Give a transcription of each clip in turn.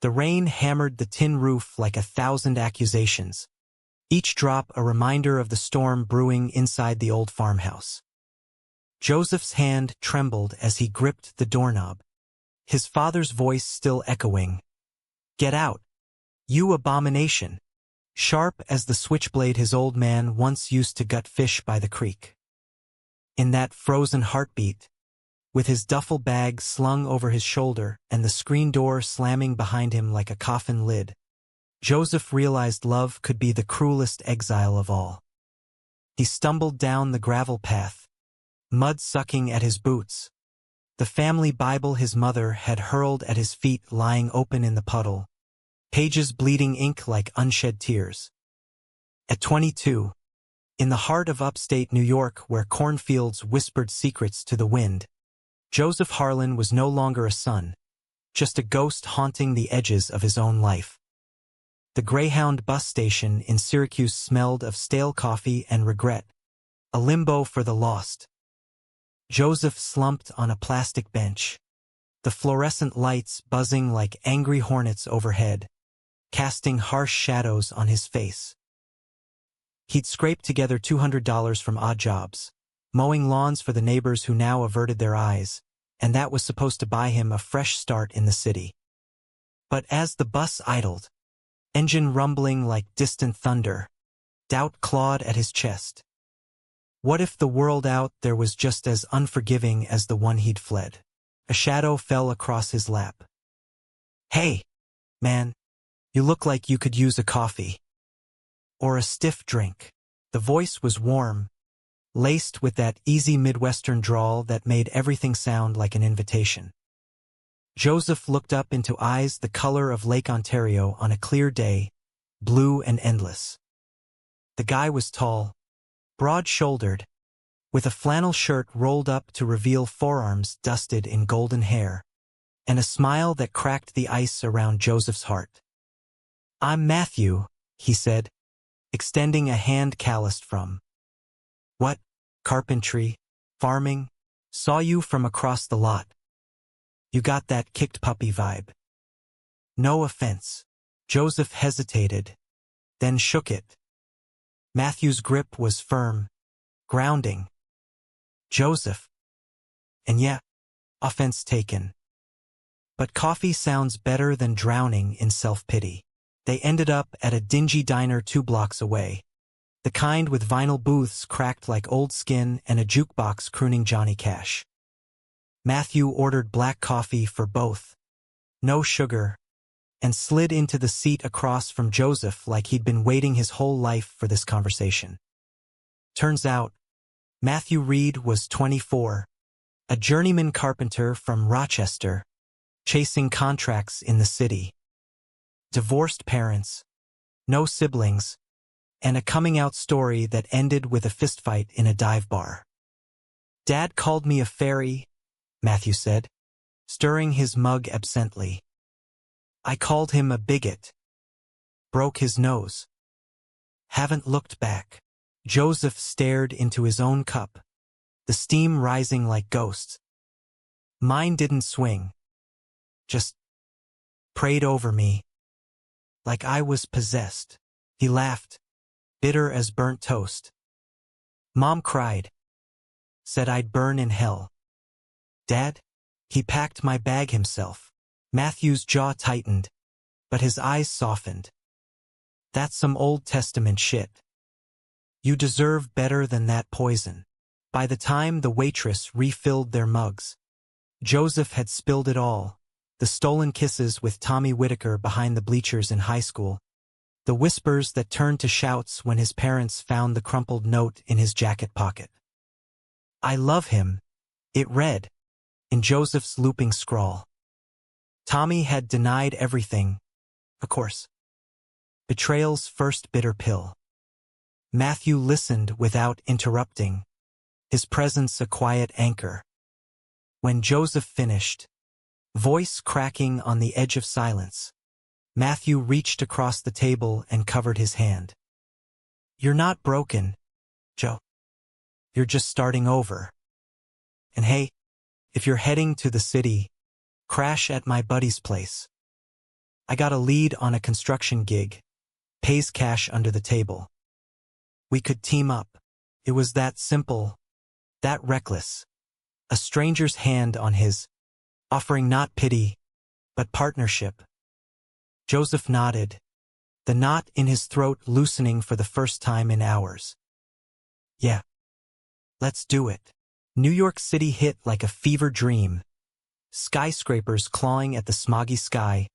The rain hammered the tin roof like 1,000 accusations, each drop a reminder of the storm brewing inside the old farmhouse. Joseph's hand trembled as he gripped the doorknob, his father's voice still echoing. "Get out, you abomination!" Sharp as the switchblade his old man once used to gut fish by the creek. In that frozen heartbeat, with his duffel bag slung over his shoulder and the screen door slamming behind him like a coffin lid, Joseph realized love could be the cruelest exile of all. He stumbled down the gravel path, mud sucking at his boots, the family Bible his mother had hurled at his feet lying open in the puddle, pages bleeding ink like unshed tears. At 22, in the heart of upstate New York where cornfields whispered secrets to the wind, Joseph Harlan was no longer a son, just a ghost haunting the edges of his own life. The Greyhound bus station in Syracuse smelled of stale coffee and regret, a limbo for the lost. Joseph slumped on a plastic bench, the fluorescent lights buzzing like angry hornets overhead, casting harsh shadows on his face. He'd scraped together $200 from odd jobs, mowing lawns for the neighbors who now averted their eyes, and that was supposed to buy him a fresh start in the city. But as the bus idled, engine rumbling like distant thunder, doubt clawed at his chest. What if the world out there was just as unforgiving as the one he'd fled? A shadow fell across his lap. "Hey, man, you look like you could use a coffee. Or a stiff drink." The voice was warm, laced with that easy Midwestern drawl that made everything sound like an invitation. Joseph looked up into eyes the color of Lake Ontario on a clear day, blue and endless. The guy was tall, broad-shouldered, with a flannel shirt rolled up to reveal forearms dusted in golden hair, and a smile that cracked the ice around Joseph's heart. "I'm Matthew," he said, extending a hand calloused from. "What, carpentry, farming? Saw you from across the lot. You got that kicked puppy vibe." "No offense." Joseph hesitated, then shook it. Matthew's grip was firm, grounding. "Joseph." And yeah, offense taken. But coffee sounds better than drowning in self-pity. They ended up at a dingy diner 2 blocks away, the kind with vinyl booths cracked like old skin and a jukebox crooning Johnny Cash. Matthew ordered black coffee for both, no sugar, and slid into the seat across from Joseph like he'd been waiting his whole life for this conversation. Turns out, Matthew Reed was 24, a journeyman carpenter from Rochester, chasing contracts in the city. Divorced parents, no siblings, and a coming-out story that ended with a fistfight in a dive bar. "Dad called me a fairy," Matthew said, stirring his mug absently. "I called him a bigot. Broke his nose. Haven't looked back." Joseph stared into his own cup, the steam rising like ghosts. "Mine didn't swing. Just prayed over me. Like I was possessed." He laughed, bitter as burnt toast. "Mom cried. Said I'd burn in hell. Dad? He packed my bag himself." Matthew's jaw tightened, but his eyes softened. "That's some Old Testament shit. You deserve better than that poison." By the time the waitress refilled their mugs, Joseph had spilled it all. The stolen kisses with Tommy Whitaker behind the bleachers in high school, the whispers that turned to shouts when his parents found the crumpled note in his jacket pocket. "I love him," it read, in Joseph's looping scrawl. Tommy had denied everything, of course. Betrayal's first bitter pill. Matthew listened without interrupting, his presence a quiet anchor. When Joseph finished, voice cracking on the edge of silence, Matthew reached across the table and covered his hand. "You're not broken, Joe. You're just starting over. And hey, if you're heading to the city, crash at my buddy's place. I got a lead on a construction gig. Pays cash under the table. We could team up. It was that simple, that reckless. A stranger's hand on his, offering not pity, but partnership. Joseph nodded, the knot in his throat loosening for the first time in hours. Yeah. Let's do it. New York City hit like a fever dream. Skyscrapers clawing at the smoggy sky.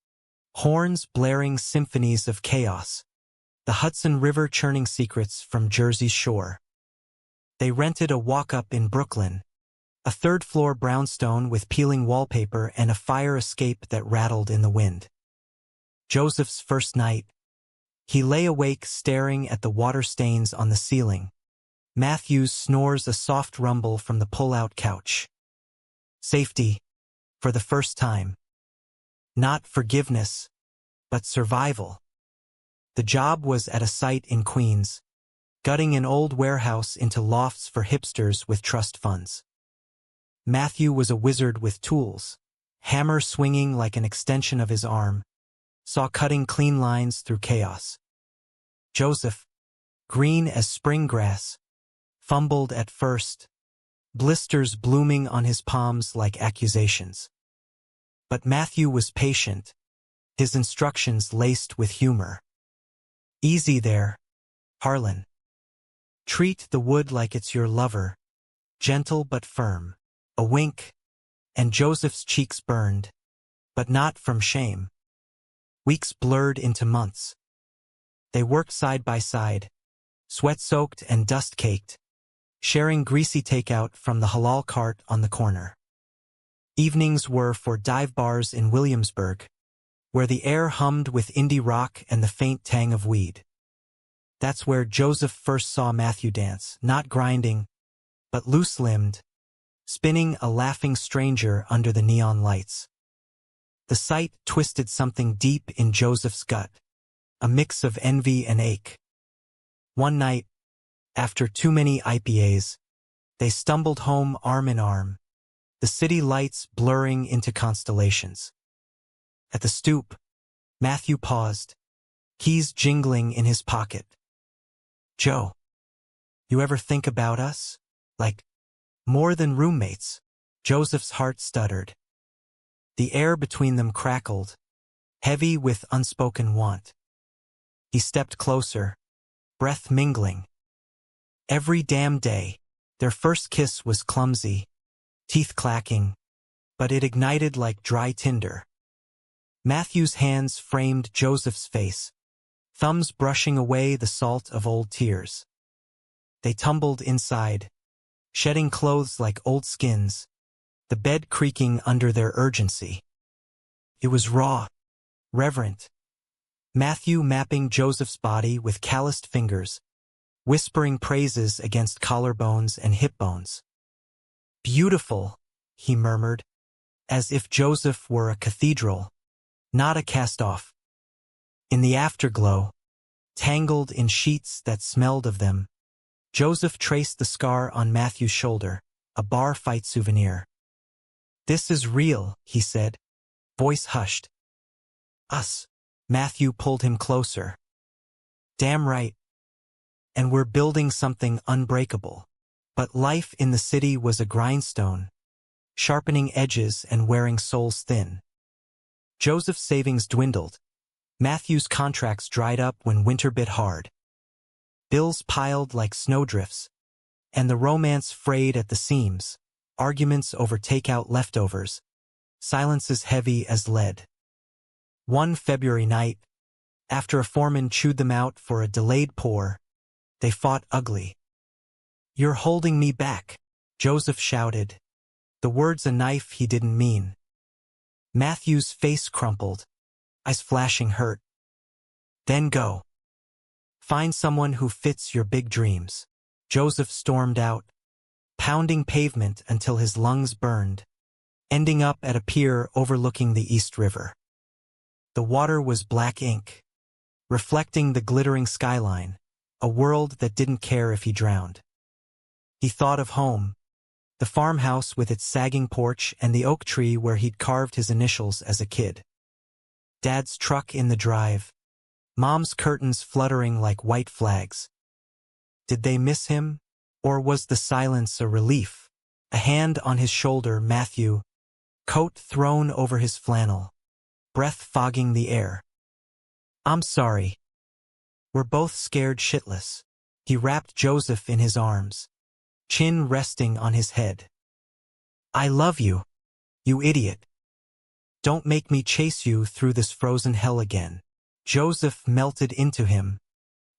Horns blaring symphonies of chaos. The Hudson River churning secrets from Jersey's shore. They rented a walk-up in Brooklyn. A third-floor brownstone with peeling wallpaper and a fire escape that rattled in the wind. Joseph's first night. He lay awake staring at the water stains on the ceiling. Matthews snores a soft rumble from the pull-out couch. Safety, for the first time. Not forgiveness, but survival. The job was at a site in Queens, gutting an old warehouse into lofts for hipsters with trust funds. Matthew was a wizard with tools, hammer swinging like an extension of his arm, saw cutting clean lines through chaos. Joseph, green as spring grass, fumbled at first, blisters blooming on his palms like accusations. But Matthew was patient, his instructions laced with humor. Easy there, Harlan. Treat the wood like it's your lover, gentle but firm. A wink, and Joseph's cheeks burned, but not from shame. Weeks blurred into months. They worked side by side, sweat-soaked and dust-caked, sharing greasy takeout from the halal cart on the corner. Evenings were for dive bars in Williamsburg, where the air hummed with indie rock and the faint tang of weed. That's where Joseph first saw Matthew dance, not grinding, but loose-limbed, spinning a laughing stranger under the neon lights. The sight twisted something deep in Joseph's gut, a mix of envy and ache. One night, after too many IPAs, they stumbled home arm in arm, the city lights blurring into constellations. At the stoop, Matthew paused, keys jingling in his pocket. Joe, you ever think about us? Like, more than roommates? Joseph's heart stuttered. The air between them crackled, heavy with unspoken want. He stepped closer, breath mingling. Every damn day, their first kiss was clumsy, teeth clacking, but it ignited like dry tinder. Matthew's hands framed Joseph's face, thumbs brushing away the salt of old tears. They tumbled inside, shedding clothes like old skins, the bed creaking under their urgency. It was raw, reverent. Matthew mapping Joseph's body with calloused fingers, whispering praises against collarbones and hip bones. Beautiful, he murmured, as if Joseph were a cathedral, not a cast-off. In the afterglow, tangled in sheets that smelled of them, Joseph traced the scar on Matthew's shoulder, a bar fight souvenir. This is real, he said, voice hushed. Us. Matthew pulled him closer. Damn right. And we're building something unbreakable. But life in the city was a grindstone, sharpening edges and wearing souls thin. Joseph's savings dwindled. Matthew's contracts dried up when winter bit hard. Bills piled like snowdrifts, and the romance frayed at the seams, arguments over takeout leftovers, silences heavy as lead. One February night, after a foreman chewed them out for a delayed pour, they fought ugly. You're holding me back, Joseph shouted, the words a knife he didn't mean. Matthew's face crumpled, eyes flashing hurt. Then go. Find someone who fits your big dreams. Joseph stormed out, pounding pavement until his lungs burned, ending up at a pier overlooking the East River. The water was black ink, reflecting the glittering skyline, a world that didn't care if he drowned. He thought of home, the farmhouse with its sagging porch and the oak tree where he'd carved his initials as a kid. Dad's truck in the drive. Mom's curtains fluttering like white flags. Did they miss him? Or was the silence a relief? A hand on his shoulder, Matthew, coat thrown over his flannel, breath fogging the air. I'm sorry. We're both scared shitless. He wrapped Joseph in his arms, chin resting on his head. I love you, you idiot. Don't make me chase you through this frozen hell again. Joseph melted into him,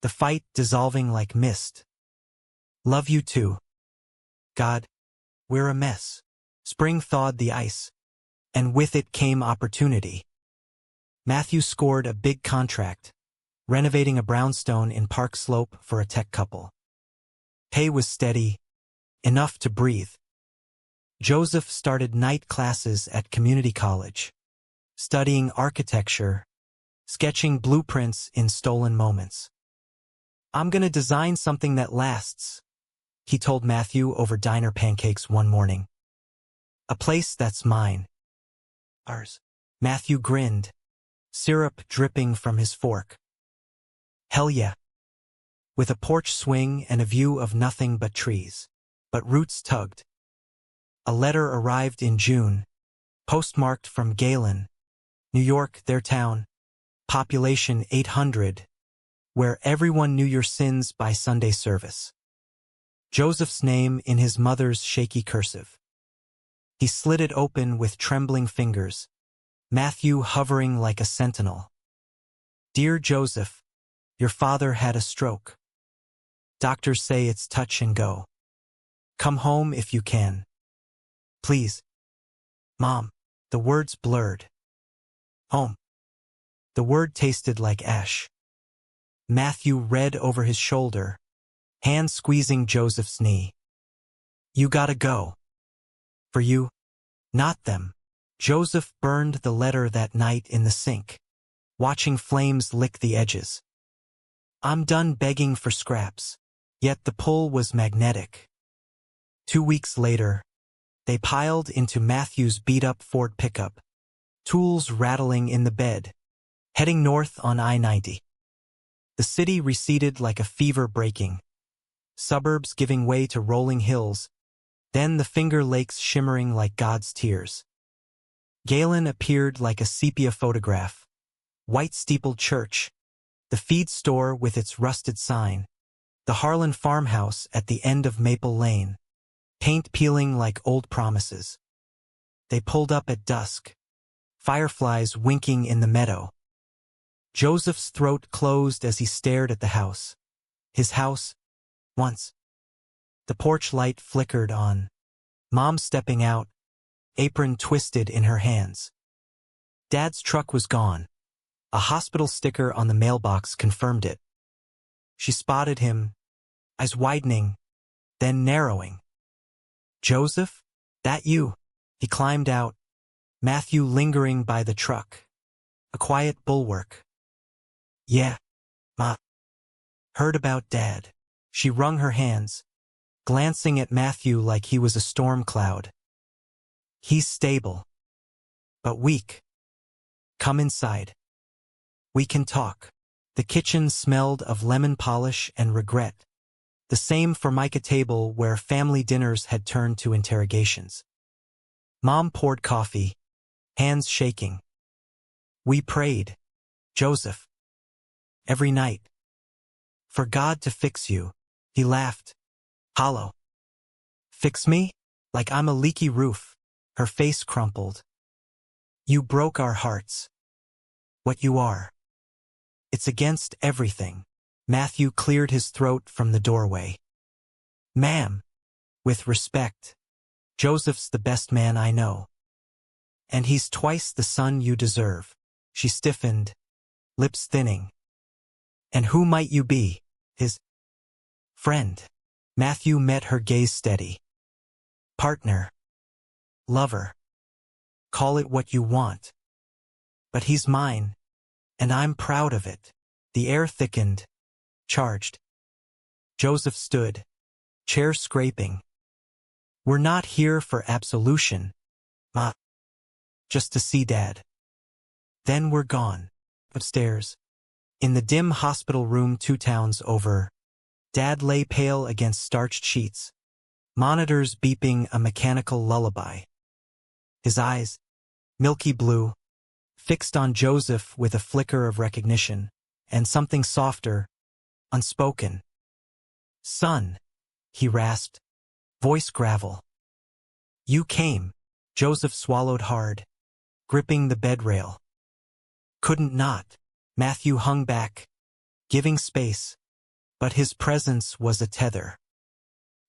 the fight dissolving like mist. Love you too. God, we're a mess. Spring thawed the ice, and with it came opportunity. Matthew scored a big contract, renovating a brownstone in Park Slope for a tech couple. Pay was steady, enough to breathe. Joseph started night classes at community college, studying architecture, sketching blueprints in stolen moments. I'm gonna design something that lasts, he told Matthew over diner pancakes one morning. A place that's mine. Ours. Matthew grinned, syrup dripping from his fork. Hell yeah. With a porch swing and a view of nothing but trees. But roots tugged. A letter arrived in June, postmarked from Galen, New York, their town, population 800, where everyone knew your sins by Sunday service. Joseph's name in his mother's shaky cursive. He slid it open with trembling fingers, Matthew hovering like a sentinel. Dear Joseph, your father had a stroke. Doctors say it's touch and go. Come home if you can. Please. Mom. The words blurred. Home. The word tasted like ash. Matthew read over his shoulder, hand squeezing Joseph's knee. You gotta go. For you, not them. Joseph burned the letter that night in the sink, watching flames lick the edges. I'm done begging for scraps. Yet the pull was magnetic. 2 weeks later, they piled into Matthew's beat-up Ford pickup, tools rattling in the bed, heading north on I-90. The city receded like a fever breaking, suburbs giving way to rolling hills, then the Finger Lakes shimmering like God's tears. Galen appeared like a sepia photograph, white-steepled church, the feed store with its rusted sign, the Harlan farmhouse at the end of Maple Lane, paint peeling like old promises. They pulled up at dusk, fireflies winking in the meadow. Joseph's throat closed as he stared at the house. His house, once. The porch light flickered on. Mom stepping out, apron twisted in her hands. Dad's truck was gone. A hospital sticker on the mailbox confirmed it. She spotted him, eyes widening, then narrowing. Joseph? That you? He climbed out, Matthew lingering by the truck. A quiet bulwark. Yeah, Ma. Heard about Dad. She wrung her hands, glancing at Matthew like he was a storm cloud. He's stable, but weak. Come inside. We can talk. The kitchen smelled of lemon polish and regret. The same Formica table where family dinners had turned to interrogations. Mom poured coffee, hands shaking. We prayed, Joseph. Every night. For God to fix you. He laughed. Hollow. Fix me? Like I'm a leaky roof. Her face crumpled. You broke our hearts. What you are. It's against everything. Matthew cleared his throat from the doorway. Ma'am. With respect. Joseph's the best man I know. And he's twice the son you deserve. She stiffened, lips thinning. And who might you be? His friend. Matthew met her gaze steady. Partner. Lover. Call it what you want. But he's mine, and I'm proud of it. The air thickened, charged. Joseph stood, chair scraping. We're not here for absolution, Ma. Just to see Dad. Then we're gone. Upstairs. In the dim hospital room 2 towns over, Dad lay pale against starched sheets, monitors beeping a mechanical lullaby. His eyes, milky blue, fixed on Joseph with a flicker of recognition, and something softer, unspoken. "Son," he rasped, voice gravel. "You came." Joseph swallowed hard, gripping the bed rail. Couldn't not. Matthew hung back, giving space, but his presence was a tether.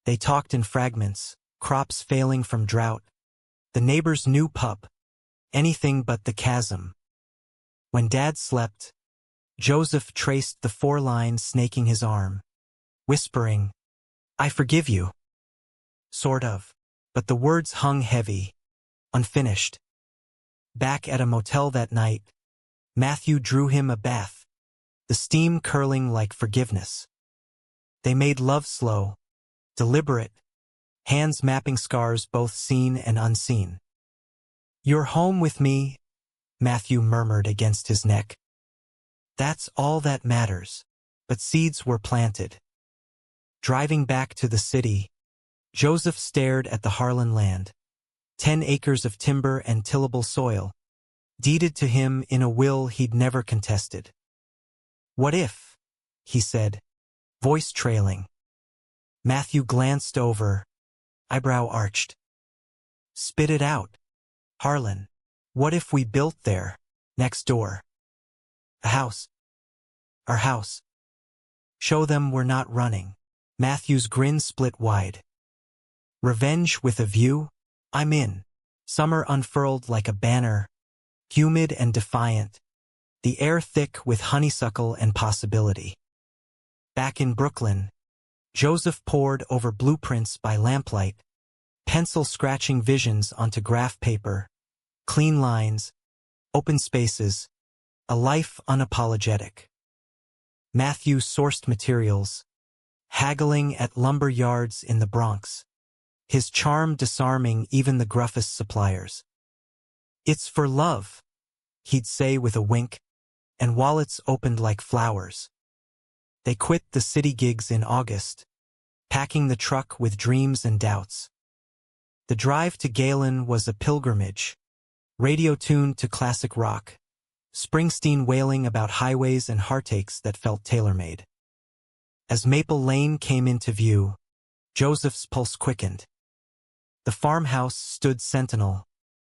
They talked in fragments, crops failing from drought, the neighbor's new pup, anything but the chasm. When Dad slept, Joseph traced the 4 lines snaking his arm, whispering, "I forgive you." Sort of. But the words hung heavy, unfinished. Back at a motel that night, Matthew drew him a bath, the steam curling like forgiveness. They made love slow, deliberate, hands mapping scars both seen and unseen. "You're home with me," Matthew murmured against his neck. "That's all that matters." But seeds were planted. Driving back to the city, Joseph stared at the Harlan land, 10 acres of timber and tillable soil, deeded to him in a will he'd never contested. "What if?" he said, voice trailing. Matthew glanced over, eyebrow arched. "Spit it out, Harlan. What if we built there, next door? A house. Our house. Show them we're not running." Matthew's grin split wide. "Revenge with a view? I'm in." Summer unfurled like a banner, humid and defiant, the air thick with honeysuckle and possibility. Back in Brooklyn, Joseph pored over blueprints by lamplight, pencil scratching visions onto graph paper, clean lines, open spaces, a life unapologetic. Matthew sourced materials, haggling at lumber yards in the Bronx, his charm disarming even the gruffest suppliers. "It's for love," he'd say with a wink, and wallets opened like flowers. They quit the city gigs in August, packing the truck with dreams and doubts. The drive to Galen was a pilgrimage, radio tuned to classic rock, Springsteen wailing about highways and heartaches that felt tailor-made. As Maple Lane came into view, Joseph's pulse quickened. The farmhouse stood sentinel,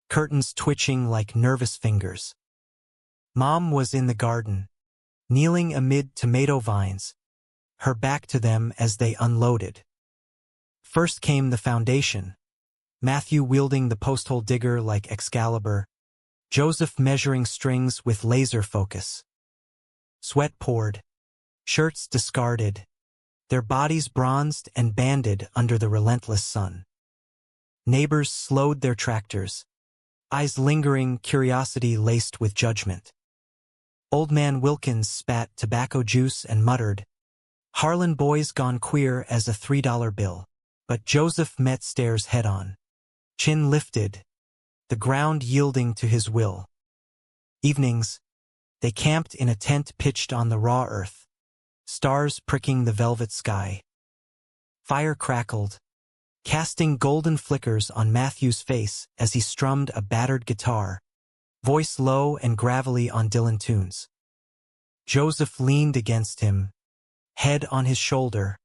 curtains twitching like nervous fingers. Mom was in the garden, kneeling amid tomato vines, her back to them as they unloaded. First came the foundation, Matthew wielding the posthole digger like Excalibur, Joseph measuring strings with laser focus. Sweat poured, shirts discarded, their bodies bronzed and banded under the relentless sun. Neighbors slowed their tractors, eyes lingering, curiosity laced with judgment. Old Man Wilkins spat tobacco juice and muttered, "Harlan boys gone queer as a $3 bill." But Joseph met stares head-on, chin lifted, the ground yielding to his will. Evenings, they camped in a tent pitched on the raw earth, stars pricking the velvet sky. Fire crackled, casting golden flickers on Matthew's face as he strummed a battered guitar, voice low and gravelly on Dylan tunes. Joseph leaned against him, head on his shoulder,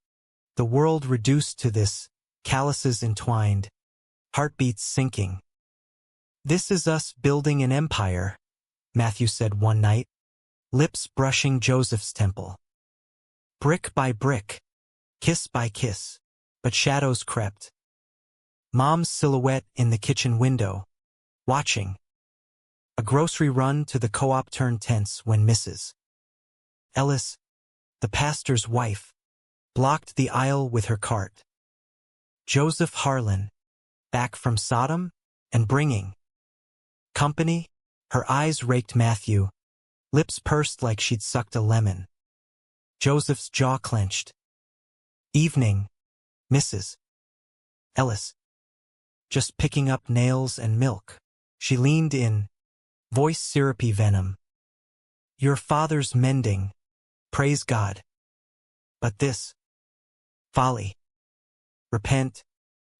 the world reduced to this, calluses entwined, heartbeats sinking. "This is us building an empire," Matthew said one night, lips brushing Joseph's temple. Brick by brick, kiss by kiss, but shadows crept. Mom's silhouette in the kitchen window, watching. A grocery run to the co-op turned tense when Mrs. Ellis, the pastor's wife, blocked the aisle with her cart. Joseph Harlan, back from Sodom, and bringing company. Her eyes raked Matthew, lips pursed like she'd sucked a lemon. Joseph's jaw clenched. "Evening, Mrs. Ellis." "Just picking up nails and milk." She leaned in, voice syrupy venom. Your father's mending, praise God. But this, folly. Repent,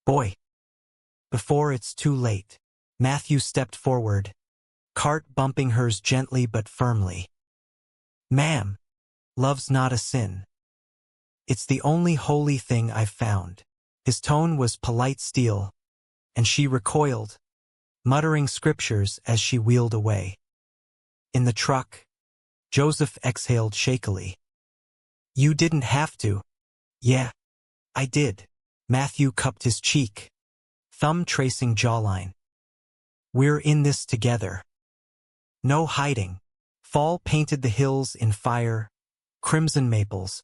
boy, before it's too late. Matthew stepped forward, cart bumping hers gently but firmly. Ma'am, love's not a sin. It's the only holy thing I've found. His tone was polite steel, and she recoiled, muttering scriptures as she wheeled away. In the truck, Joseph exhaled shakily. You didn't have to. Yeah, I did. Matthew cupped his cheek, thumb tracing jawline. We're in this together. No hiding. Fall painted the hills in fire, crimson maples,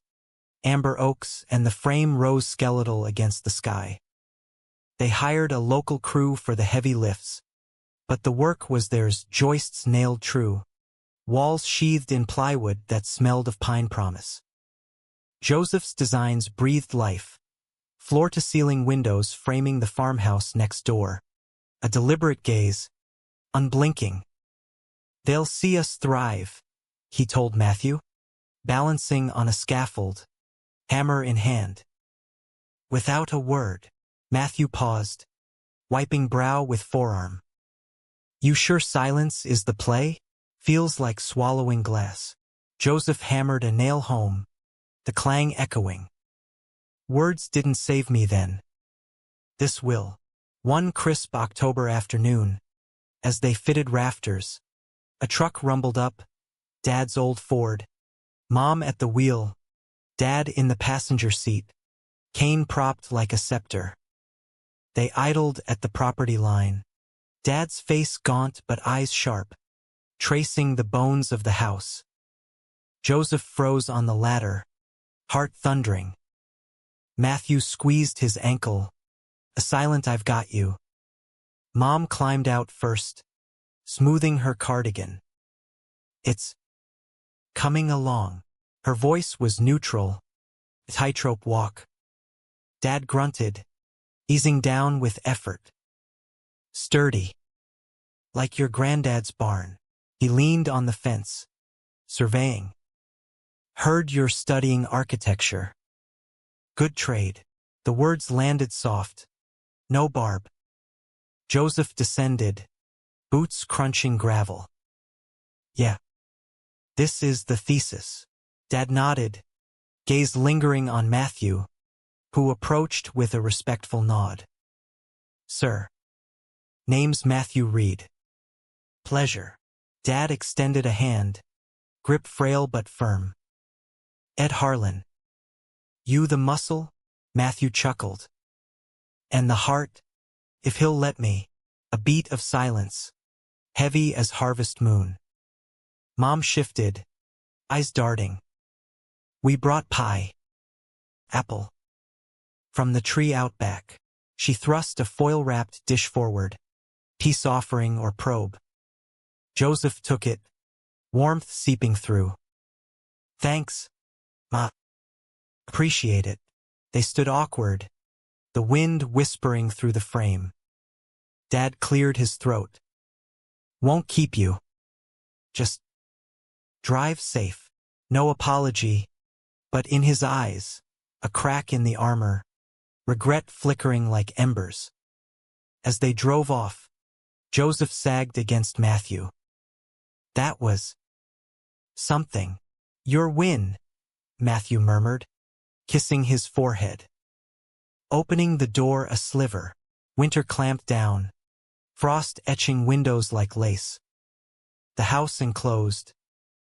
amber oaks, and the frame rose skeletal against the sky. They hired a local crew for the heavy lifts, but the work was theirs, joists nailed true, walls sheathed in plywood that smelled of pine promise. Joseph's designs breathed life, floor-to-ceiling windows framing the farmhouse next door, a deliberate gaze, unblinking. They'll see us thrive, he told Matthew, balancing on a scaffold, hammer in hand. Without a word, Matthew paused, wiping brow with forearm. You sure silence is the play? Feels like swallowing glass. Joseph hammered a nail home, the clang echoing. Words didn't save me then. This will. One crisp October afternoon, as they fitted rafters, a truck rumbled up, Dad's old Ford, Mom at the wheel, Dad in the passenger seat, cane propped like a scepter. They idled at the property line, Dad's face gaunt but eyes sharp, tracing the bones of the house. Joseph froze on the ladder, heart thundering. Matthew squeezed his ankle, a silent I've got you. Mom climbed out first, smoothing her cardigan. It's coming along. Her voice was neutral, a tightrope walk. Dad grunted, easing down with effort. Sturdy. Like your granddad's barn. He leaned on the fence, surveying. Heard you're studying architecture. Good trade. The words landed soft. No barb. Joseph descended, boots crunching gravel. Yeah. This is the thesis. Dad nodded, gaze lingering on Matthew, who approached with a respectful nod. Sir. Name's Matthew Reed. Pleasure. Dad extended a hand, grip frail but firm. Ed Harlan. You the muscle? Matthew chuckled. And the heart, if he'll let me. A beat of silence, heavy as harvest moon. Mom shifted, eyes darting. We brought pie. Apple. From the tree out back. She thrust a foil-wrapped dish forward. Peace offering or probe. Joseph took it, warmth seeping through. Thanks, Ma. Appreciate it. They stood awkward, the wind whispering through the frame. Dad cleared his throat. Won't keep you. Just drive safe. No apology, but in his eyes, a crack in the armor, regret flickering like embers. As they drove off, Joseph sagged against Matthew. That was something. Your win, Matthew murmured, kissing his forehead. Opening the door a sliver, winter clamped down, frost etching windows like lace. The house enclosed.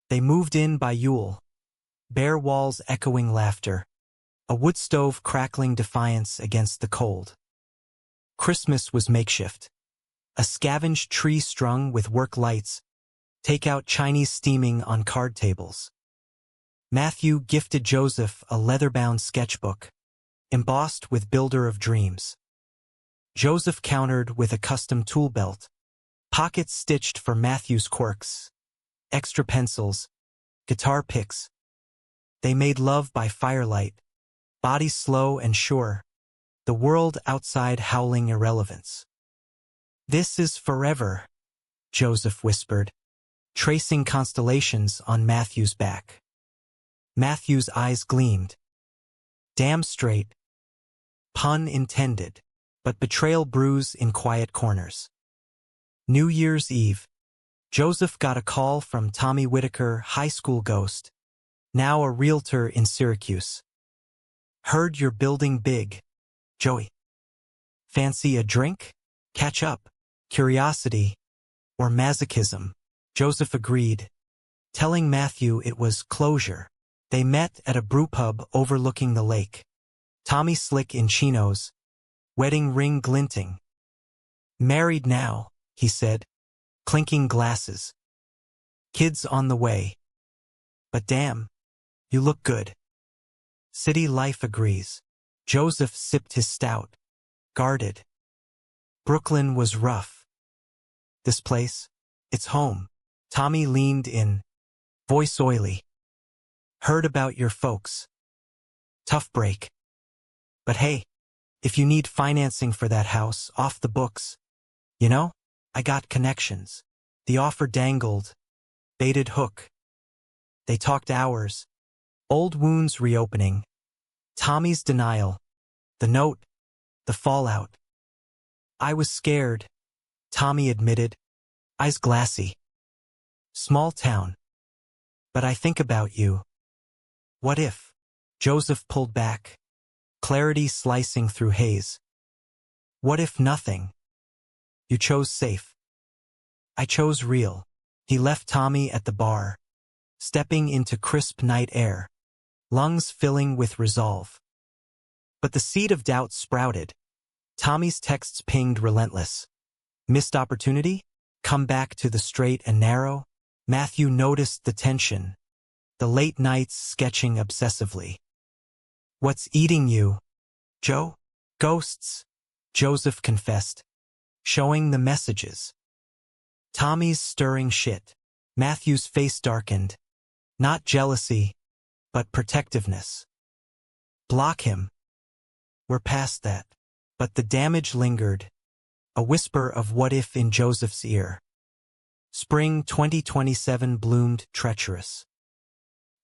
They moved in by Yule, bare walls echoing laughter, a wood stove crackling defiance against the cold. Christmas was makeshift. A scavenged tree strung with work lights, takeout Chinese steaming on card tables. Matthew gifted Joseph a leather-bound sketchbook, embossed with Builder of Dreams. Joseph countered with a custom tool belt, pockets stitched for Matthew's quirks, extra pencils, guitar picks. They made love by firelight, bodies slow and sure, the world outside howling irrelevance. This is forever, Joseph whispered, tracing constellations on Matthew's back. Matthew's eyes gleamed. Damn straight. Pun intended, but betrayal brews in quiet corners. New Year's Eve. Joseph got a call from Tommy Whitaker, high school ghost, now a realtor in Syracuse. Heard you're building big, Joey. Fancy a drink? Catch up. Curiosity. Or masochism. Joseph agreed, telling Matthew it was closure. They met at a brewpub overlooking the lake. Tommy slick in chinos, wedding ring glinting. Married now, he said, clinking glasses. Kids on the way. But damn, you look good. City life agrees. Joseph sipped his stout, guarded. Brooklyn was rough. This place, it's home. Tommy leaned in, voice oily. Heard about your folks. Tough break. But hey, if you need financing for that house off the books, you know, I got connections. The offer dangled, baited hook. They talked hours. Old wounds reopening. Tommy's denial. The note. The fallout. I was scared, Tommy admitted, eyes glassy. Small town. But I think about you. What if? Joseph pulled back, clarity slicing through haze. What if nothing? You chose safe. I chose real. He left Tommy at the bar, stepping into crisp night air, lungs filling with resolve. But the seed of doubt sprouted. Tommy's texts pinged relentless. Missed opportunity? Come back to the straight and narrow? Matthew noticed the tension, the late nights sketching obsessively. What's eating you, Joe? Ghosts, Joseph confessed, showing the messages. Tommy's stirring shit. Matthew's face darkened. Not jealousy, but protectiveness. Block him. We're past that. But the damage lingered, a whisper of what if in Joseph's ear. Spring 2027 bloomed treacherous.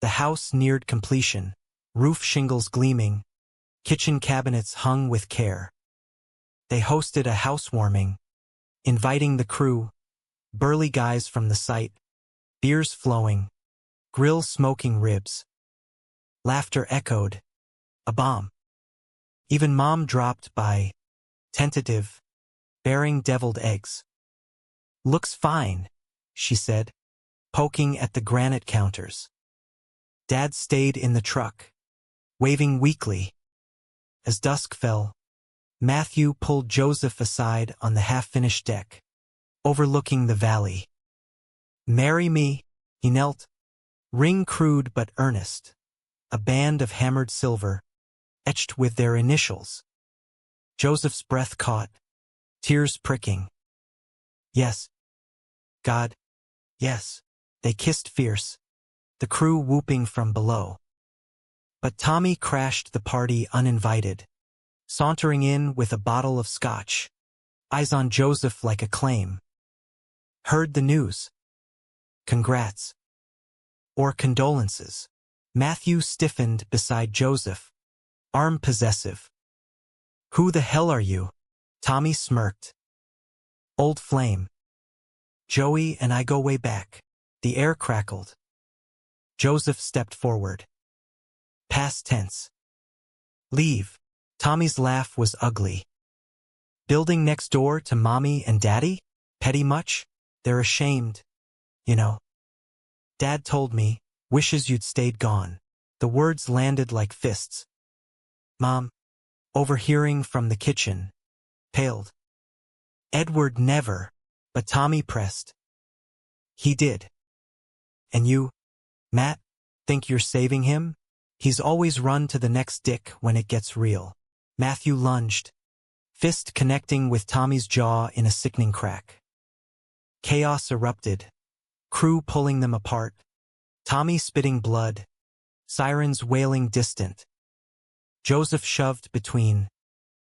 The house neared completion, roof shingles gleaming, kitchen cabinets hung with care. They hosted a housewarming, inviting the crew, burly guys from the site, beers flowing, grill smoking ribs. Laughter echoed, a bomb. Even Mom dropped by, tentative, bearing deviled eggs. Looks fine, she said, poking at the granite counters. Dad stayed in the truck, waving weakly. As dusk fell, Matthew pulled Joseph aside on the half-finished deck, overlooking the valley. Marry me, he knelt, ring crude but earnest, a band of hammered silver, etched with their initials. Joseph's breath caught, tears pricking. Yes. God. Yes. They kissed fierce, the crew whooping from below. But Tommy crashed the party uninvited, sauntering in with a bottle of scotch, eyes on Joseph like a claim. Heard the news. Congrats. Or condolences. Matthew stiffened beside Joseph, arm possessive. Who the hell are you? Tommy smirked. Old flame. Joey and I go way back. The air crackled. Joseph stepped forward. Past tense. Leave. Tommy's laugh was ugly. Building next door to Mommy and Daddy? Petty much? They're ashamed. You know. Dad told me, wishes you'd stayed gone. The words landed like fists. Mom, overhearing from the kitchen, paled. Edward never, but Tommy pressed. He did. And you, Matt, think you're saving him? He's always run to the next dick when it gets real. Matthew lunged, fist connecting with Tommy's jaw in a sickening crack. Chaos erupted, crew pulling them apart, Tommy spitting blood, sirens wailing distant. Joseph shoved between,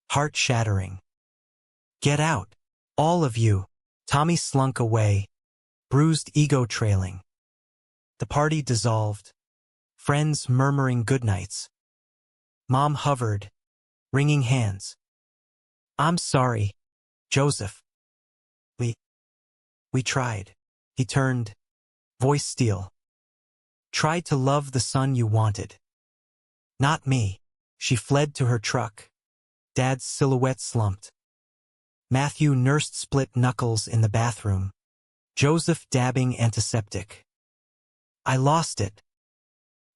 heart shattering. Get out, all of you. Tommy slunk away, bruised ego trailing. The party dissolved, friends murmuring goodnights. Mom hovered, wringing hands. "I'm sorry, Joseph. We tried." He turned, voice steel. "Tried to love the son you wanted. Not me." She fled to her truck. Dad's silhouette slumped. Matthew nursed split knuckles in the bathroom. Joseph dabbing antiseptic. "I lost it."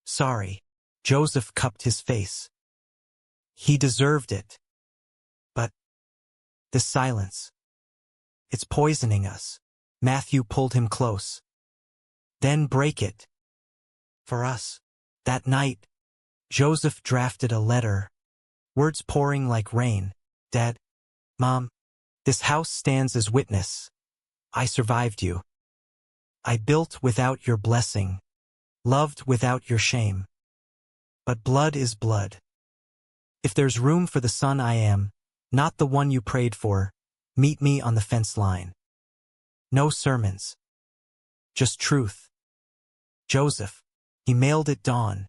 "Sorry." Joseph cupped his face. "He deserved it. But this silence, it's poisoning us." Matthew pulled him close. "Then break it. For us." That night, Joseph drafted a letter, words pouring like rain. "Dad, Mom, this house stands as witness. I survived you. I built without your blessing, loved without your shame. But blood is blood. If there's room for the son I am, not the one you prayed for, meet me on the fence line. No sermons. Just truth. Joseph." He mailed it dawn,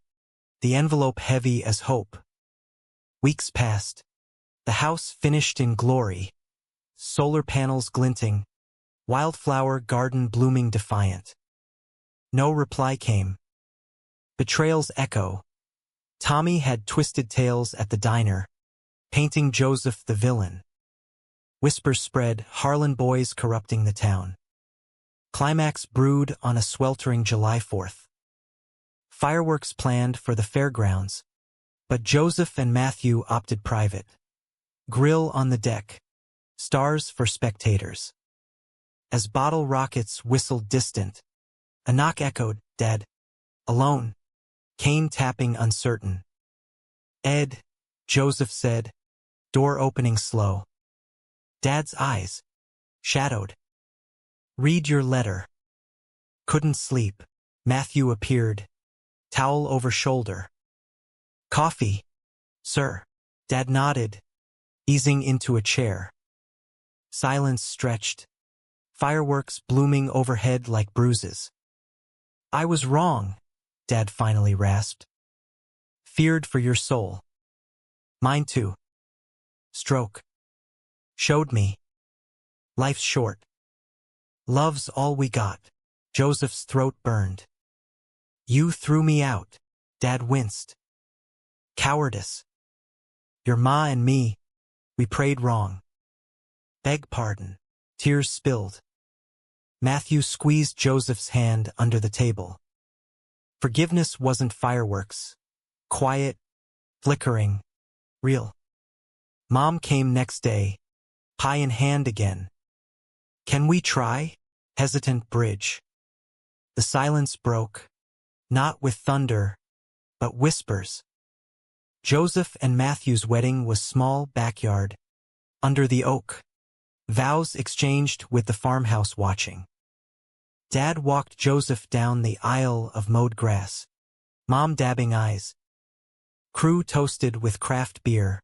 the envelope heavy as hope. Weeks passed. The house finished in glory. Solar panels glinting, wildflower garden blooming defiant. No reply came. Betrayal's echo. Tommy had twisted tales at the diner, painting Joseph the villain. Whispers spread, Harlan boys corrupting the town. Climax brewed on a sweltering July 4th. Fireworks planned for the fairgrounds, but Joseph and Matthew opted private. Grill on the deck. Stars for spectators. As bottle rockets whistled distant, a knock echoed, "Dead. Alone." Cane tapping uncertain. "Ed," Joseph said, door opening slow. Dad's eyes, shadowed. "Read your letter." Couldn't sleep. Matthew appeared, towel over shoulder. "Coffee, sir." Dad nodded, easing into a chair. Silence stretched, fireworks blooming overhead like bruises. "I was wrong," Dad finally rasped. "Feared for your soul." "Mine too." Stroke. "Showed me. Life's short. Love's all we got." Joseph's throat burned. "You threw me out." Dad winced. "Cowardice. Your ma and me, we prayed wrong." "Beg pardon." Tears spilled. Matthew squeezed Joseph's hand under the table. Forgiveness wasn't fireworks. Quiet, flickering, real. Mom came next day, pie in hand again. "Can we try?" Hesitant bridge. The silence broke, not with thunder, but whispers. Joseph and Matthew's wedding was small backyard, under the oak. Vows exchanged with the farmhouse watching. Dad walked Joseph down the aisle of mowed grass, Mom dabbing eyes. Crew toasted with craft beer,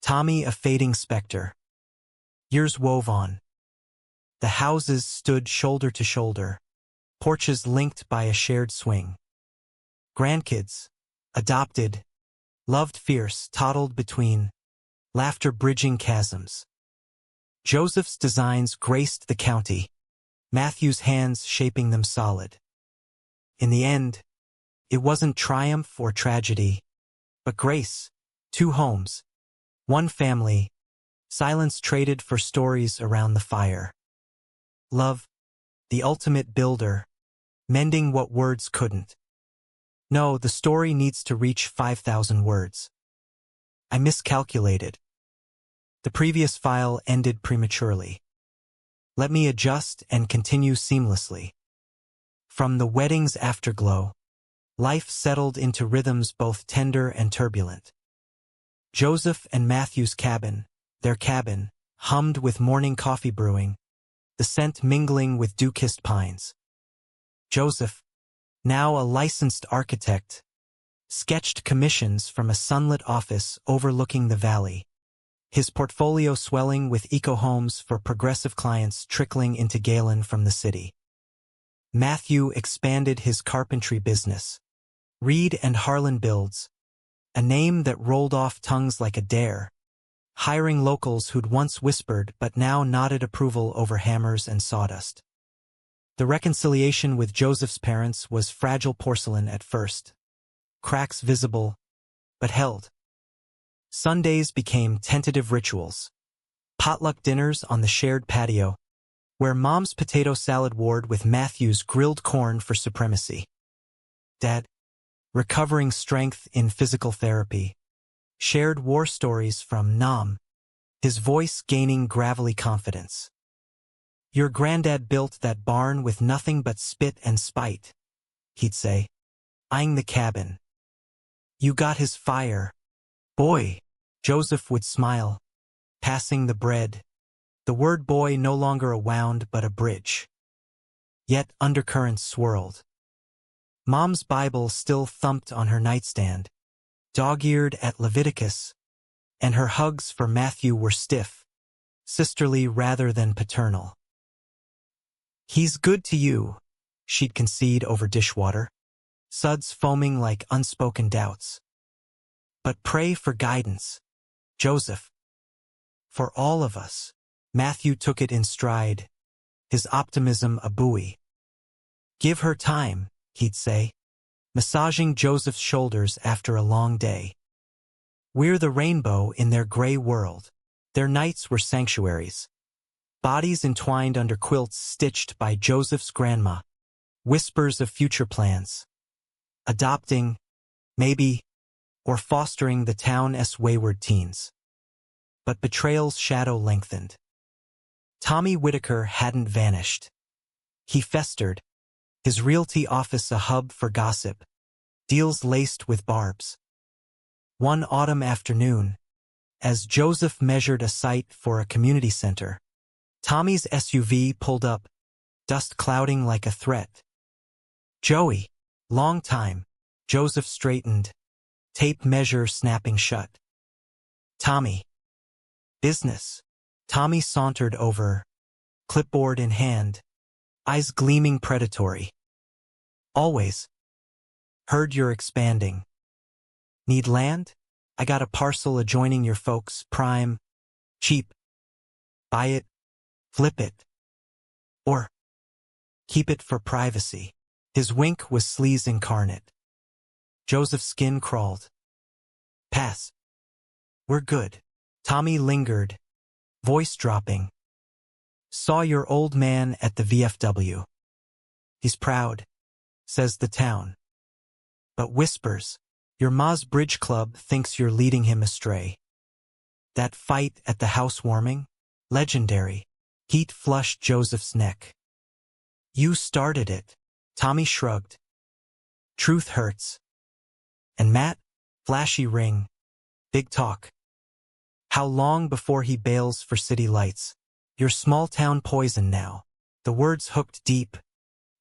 Tommy a fading specter. Years wove on. The houses stood shoulder to shoulder, porches linked by a shared swing. Grandkids, adopted, loved fierce, toddled between, laughter bridging chasms. Joseph's designs graced the county, Matthew's hands shaping them solid. In the end, it wasn't triumph or tragedy, but grace. 2 homes, 1 family, silence traded for stories around the fire. Love, the ultimate builder, mending what words couldn't. No, the story needs to reach 5,000 words. I miscalculated. The previous file ended prematurely. Let me adjust and continue seamlessly. From the wedding's afterglow, life settled into rhythms both tender and turbulent. Joseph and Matthew's cabin, their cabin, hummed with morning coffee brewing, the scent mingling with dew-kissed pines. Joseph, now a licensed architect, sketched commissions from a sunlit office overlooking the valley, his portfolio swelling with eco-homes for progressive clients trickling into Galen from the city. Matthew expanded his carpentry business. Reed and Harlan Builds, a name that rolled off tongues like a dare, hiring locals who'd once whispered but now nodded approval over hammers and sawdust. The reconciliation with Joseph's parents was fragile porcelain at first. Cracks visible, but held. Sundays became tentative rituals. Potluck dinners on the shared patio, where Mom's potato salad warred with Matthew's grilled corn for supremacy. Dad, recovering strength in physical therapy, shared war stories from Nam, his voice gaining gravelly confidence. Your granddad built that barn with nothing but spit and spite, he'd say, eyeing the cabin. You got his fire. Boy, Joseph would smile, passing the bread. The word boy no longer a wound but a bridge. Yet undercurrents swirled. Mom's Bible still thumped on her nightstand, dog-eared at Leviticus, and her hugs for Matthew were stiff, sisterly rather than paternal. He's good to you, she'd concede over dishwater, suds foaming like unspoken doubts. But pray for guidance, Joseph. For all of us. Matthew took it in stride, his optimism a buoy. Give her time, he'd say, massaging Joseph's shoulders after a long day. We're the rainbow in their gray world. Their nights were sanctuaries. Bodies entwined under quilts stitched by Joseph's grandma. Whispers of future plans. Adopting, maybe, or fostering the town's wayward teens. But betrayal's shadow lengthened. Tommy Whitaker hadn't vanished. He festered, his realty office a hub for gossip, deals laced with barbs. One autumn afternoon, as Joseph measured a site for a community center, Tommy's SUV pulled up, dust clouding like a threat. Joey, long time, Joseph straightened, tape measure snapping shut. Tommy. Business. Tommy sauntered over, clipboard in hand, eyes gleaming predatory. Always. Heard you're expanding. Need land? I got a parcel adjoining your folks, prime, cheap. Buy it, flip it. Or keep it for privacy. His wink was sleaze incarnate. Joseph's skin crawled. Pass. We're good. Tommy lingered, voice dropping. Saw your old man at the VFW. He's proud, says the town. But whispers, your ma's bridge club thinks you're leading him astray. That fight at the housewarming? Legendary. Heat flushed Joseph's neck. You started it. Tommy shrugged. Truth hurts. And Matt? Flashy ring. Big talk. How long before he bails for city lights? Your small-town poison now. The words hooked deep,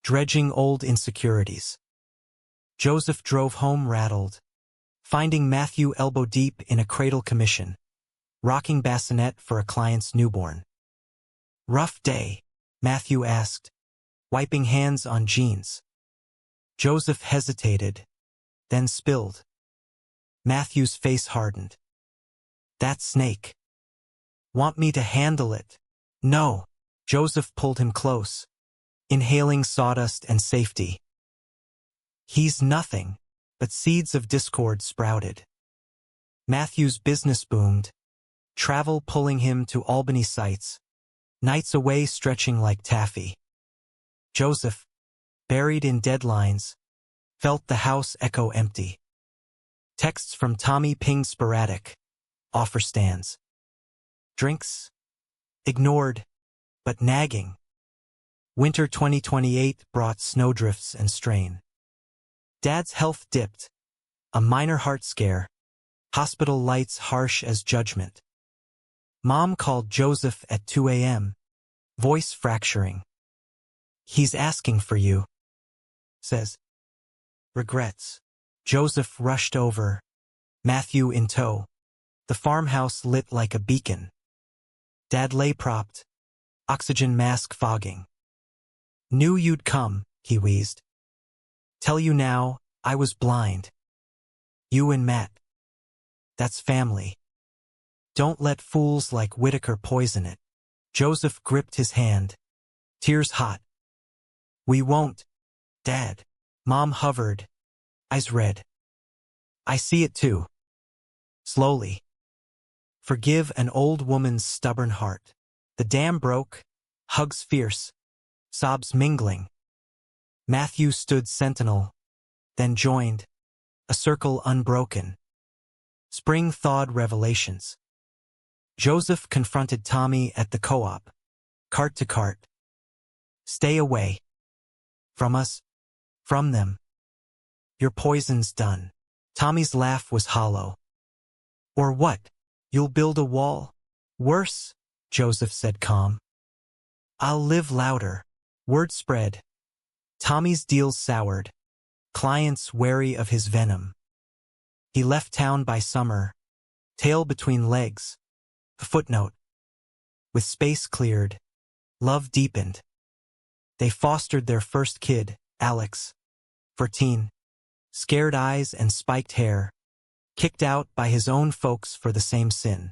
dredging old insecurities. Joseph drove home rattled, finding Matthew elbow-deep in a cradle commission, rocking bassinet for a client's newborn. Rough day, Matthew asked, wiping hands on jeans. Joseph hesitated, then spilled. Matthew's face hardened. That snake. Want me to handle it? No. Joseph pulled him close, inhaling sawdust and safety. He's nothing, but seeds of discord sprouted. Matthew's business boomed, travel pulling him to Albany sites, nights away stretching like taffy. Joseph, buried in deadlines, felt the house echo empty. Texts from Tommy pinged sporadic. Offer stands. Drinks? Ignored, but nagging. Winter 2028 brought snowdrifts and strain. Dad's health dipped. A minor heart scare. Hospital lights harsh as judgment. Mom called Joseph at 2 a.m., voice fracturing. He's asking for you, says. Regrets. Joseph rushed over, Matthew in tow. The farmhouse lit like a beacon. Dad lay propped, oxygen mask fogging. Knew you'd come, he wheezed. Tell you now, I was blind. You and Matt. That's family. Don't let fools like Whitaker poison it. Joseph gripped his hand, tears hot. We won't, Dad. Mom hovered, eyes red. I see it too. Slowly. Forgive an old woman's stubborn heart. The dam broke, hugs fierce, sobs mingling. Matthew stood sentinel, then joined, a circle unbroken. Spring thawed revelations. Joseph confronted Tommy at the co-op, cart to cart. Stay away. From us, from them. Your poison's done. Tommy's laugh was hollow. Or what? You'll build a wall? Worse, Joseph said calm. I'll live louder. Word spread. Tommy's deals soured. Clients wary of his venom. He left town by summer, tail between legs. A footnote. With space cleared, love deepened. They fostered their first kid, Alex, 14. Scared eyes and spiked hair. Kicked out by his own folks for the same sin.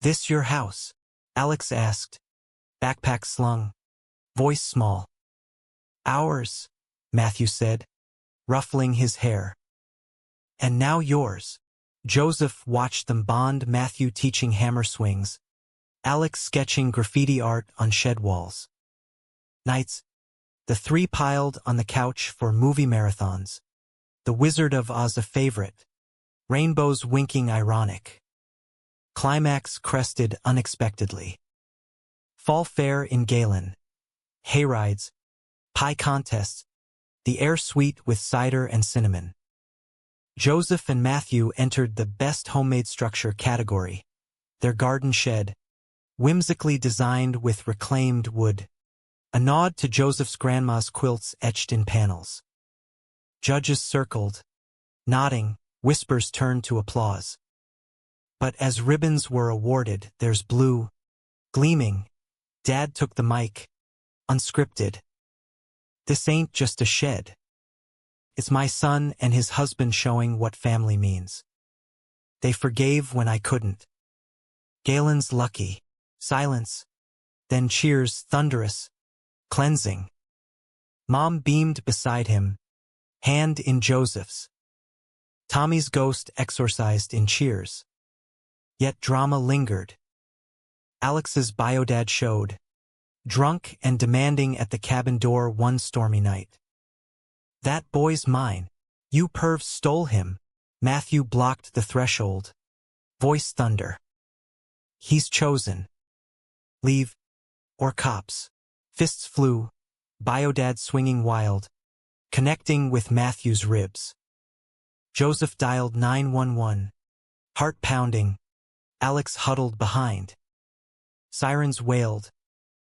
This your house? Alex asked, backpack slung, voice small. Ours, Matthew said, ruffling his hair. And now yours. Joseph watched them bond, Matthew teaching hammer swings, Alex sketching graffiti art on shed walls. Nights, the three piled on the couch for movie marathons. The Wizard of Oz a favorite. Rainbows winking ironic. Climax crested unexpectedly. Fall fair in Galen. Hayrides. Pie contests. The air sweet with cider and cinnamon. Joseph and Matthew entered the best homemade structure category. Their garden shed. Whimsically designed with reclaimed wood. A nod to Joseph's grandma's quilts etched in panels. Judges circled. Nodding, whispers turned to applause. But as ribbons were awarded, there's blue. Gleaming. Dad took the mic. Unscripted. This ain't just a shed. It's my son and his husband showing what family means. They forgave when I couldn't. Galen's lucky. Silence. Then cheers, thunderous. Cleansing. Mom beamed beside him, hand in Joseph's. Tommy's ghost exorcised in cheers. Yet drama lingered. Alex's biodad showed, drunk and demanding at the cabin door one stormy night. That boy's mine. You pervs stole him. Matthew blocked the threshold. Voice thunder. He's chosen. Leave. Or cops. Fists flew. Biodad swinging wild. Connecting with Matthew's ribs. Joseph dialed 911. Heart pounding. Alex huddled behind. Sirens wailed.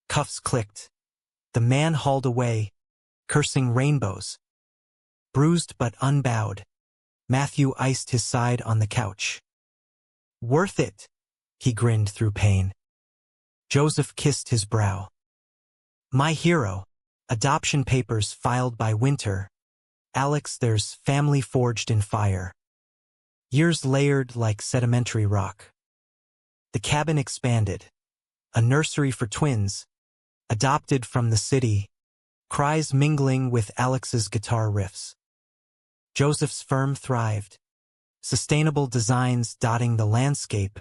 Cuffs clicked. The man hauled away, cursing rainbows. Bruised but unbowed, Matthew iced his side on the couch. Worth it, he grinned through pain. Joseph kissed his brow. My hero, adoption papers filed by Winter. Alex, there's family forged in fire. Years layered like sedimentary rock. The cabin expanded. A nursery for twins, adopted from the city, cries mingling with Alex's guitar riffs. Joseph's firm thrived. Sustainable designs dotting the landscape.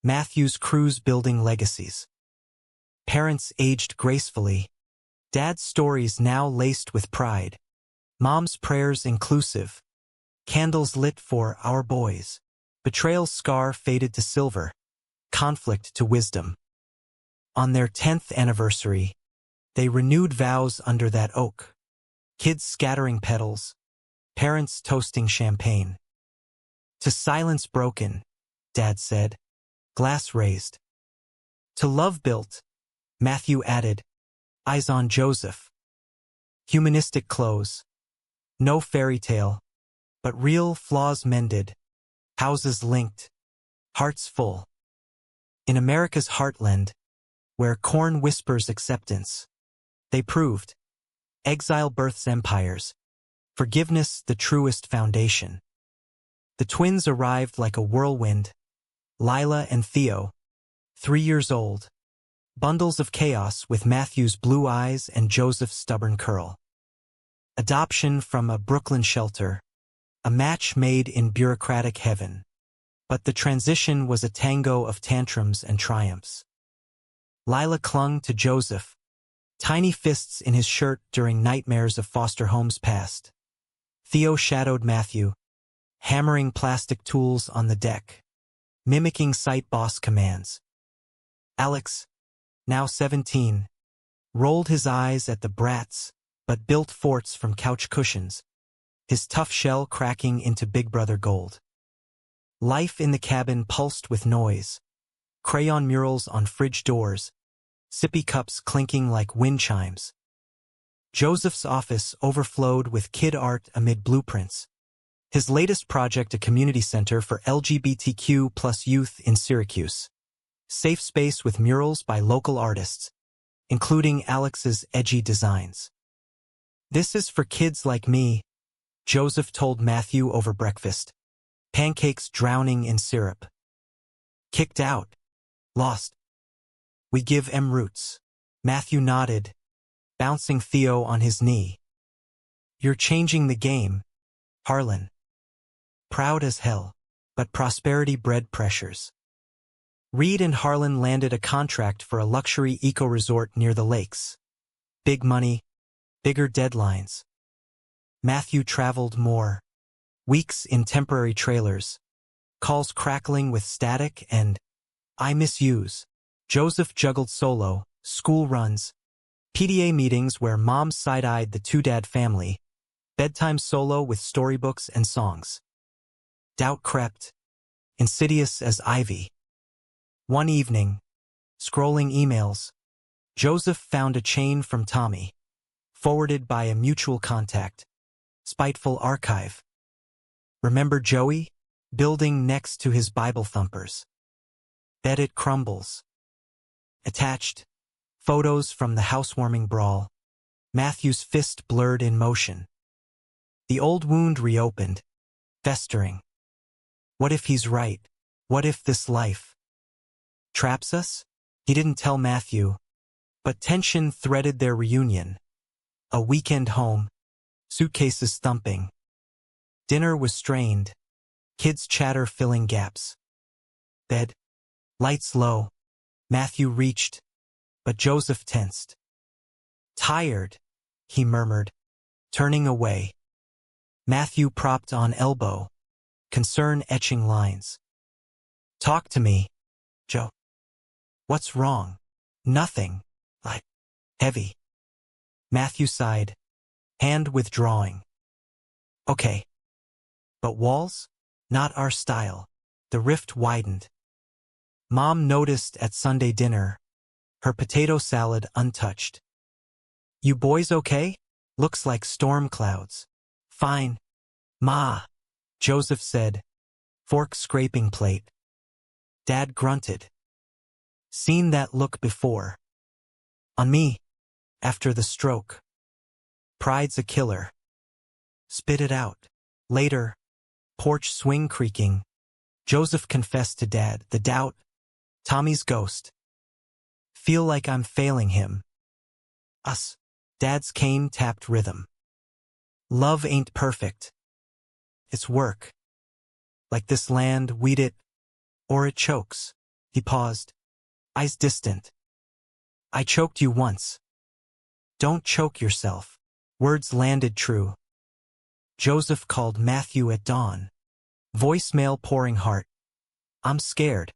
Matthew's crews building legacies. Parents aged gracefully. Dad's stories now laced with pride. Mom's prayers inclusive. Candles lit for our boys. Betrayal's scar faded to silver. Conflict to wisdom. On their 10th anniversary, they renewed vows under that oak. Kids scattering petals. Parents toasting champagne. To silence broken, Dad said. Glass raised. To love built, Matthew added. Eyes on Joseph. Humanistic close. No fairy tale, but real flaws mended. Houses linked. Hearts full. In America's heartland, where corn whispers acceptance, they proved Exile births empires. Forgiveness the truest foundation. The twins arrived like a whirlwind. Lila and Theo, 3 years old. Bundles of chaos with Matthew's blue eyes and Joseph's stubborn curl. Adoption from a Brooklyn shelter. A match made in bureaucratic heaven. But the transition was a tango of tantrums and triumphs. Lila clung to Joseph, tiny fists in his shirt during nightmares of foster homes past. Theo shadowed Matthew, hammering plastic tools on the deck, mimicking site boss commands. Alex, now 17, rolled his eyes at the brats, but built forts from couch cushions, his tough shell cracking into Big Brother gold. Life in the cabin pulsed with noise. Crayon murals on fridge doors, sippy cups clinking like wind chimes. Joseph's office overflowed with kid art amid blueprints. His latest project a community center for LGBTQ plus youth in Syracuse. Safe space with murals by local artists, including Alex's edgy designs. This is for kids like me, Joseph told Matthew over breakfast. Pancakes drowning in syrup. Kicked out. Lost. We give 'em roots. Matthew nodded, bouncing Theo on his knee. You're changing the game, Harlan. Proud as hell, but prosperity bred pressures. Reed and Harlan landed a contract for a luxury eco-resort near the lakes. Big money, bigger deadlines. Matthew traveled more. Weeks in temporary trailers. Calls crackling with static and I miss yous. Joseph juggled solo, school runs, PTA meetings where mom side-eyed the two-dad family, bedtime solo with storybooks and songs. Doubt crept, insidious as ivy. One evening, scrolling emails, Joseph found a chain from Tommy, forwarded by a mutual contact. Spiteful archive. Remember Joey? Building next to his Bible thumpers. Bet it crumbles. Attached. Photos from the housewarming brawl. Matthew's fist blurred in motion. The old wound reopened, festering. What if he's right? What if this life traps us? He didn't tell Matthew, but tension threaded their reunion. A weekend home, suitcases thumping. Dinner was strained, kids' chatter filling gaps. Bed, lights low. Matthew reached, but Joseph tensed. Tired, he murmured, turning away. Matthew propped on elbow, concern etching lines. Talk to me, Joe. What's wrong? Nothing. Heavy. Matthew sighed, hand withdrawing. Okay. But walls? Not our style. The rift widened. Mom noticed at Sunday dinner, her potato salad untouched. You boys okay? Looks like storm clouds. Fine. Ma, Joseph said, fork scraping plate. Dad grunted. Seen that look before. On me, after the stroke. Pride's a killer. Spit it out. Later, porch swing creaking. Joseph confessed to Dad the doubt. Tommy's ghost. Feel like I'm failing him. Us. Dad's cane tapped rhythm. Love ain't perfect. It's work. Like this land, weed it, or it chokes. He paused, eyes distant. I choked you once. Don't choke yourself. Words landed true. Joseph called Matthew at dawn. Voicemail pouring heart. I'm scared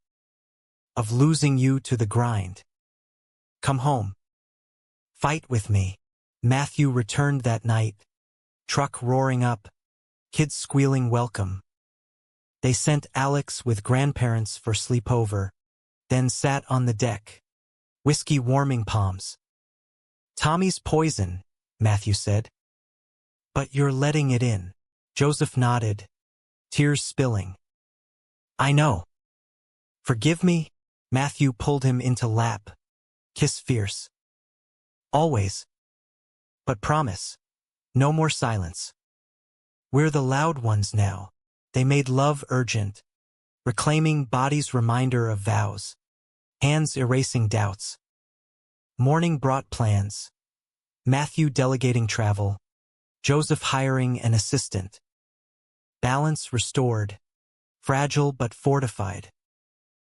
of losing you to the grind. Come home. Fight with me. Matthew returned that night. Truck roaring up. Kids squealing welcome. They sent Alex with grandparents for sleepover, then sat on the deck. Whiskey warming palms. Tommy's poison, Matthew said. But you're letting it in. Joseph nodded, tears spilling. I know. Forgive me? Matthew pulled him into lap. Kiss fierce. Always. But promise, no more silence. We're the loud ones now. They made love urgent, reclaiming body's reminder of vows, hands erasing doubts. Morning brought plans, Matthew delegating travel, Joseph hiring an assistant. Balance restored, fragile but fortified.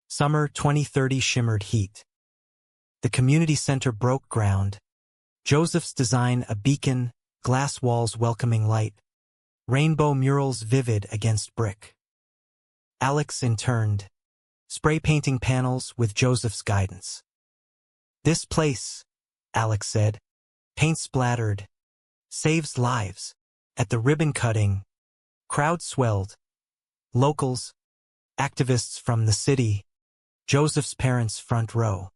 Summer 2030 shimmered heat. The community center broke ground. Joseph's design a beacon, glass walls welcoming light, rainbow murals vivid against brick. Alex interned, spray painting panels with Joseph's guidance. This place, Alex said, paint splattered, saves lives. At the ribbon cutting, crowd swelled. Locals, activists from the city, Joseph's parents front row.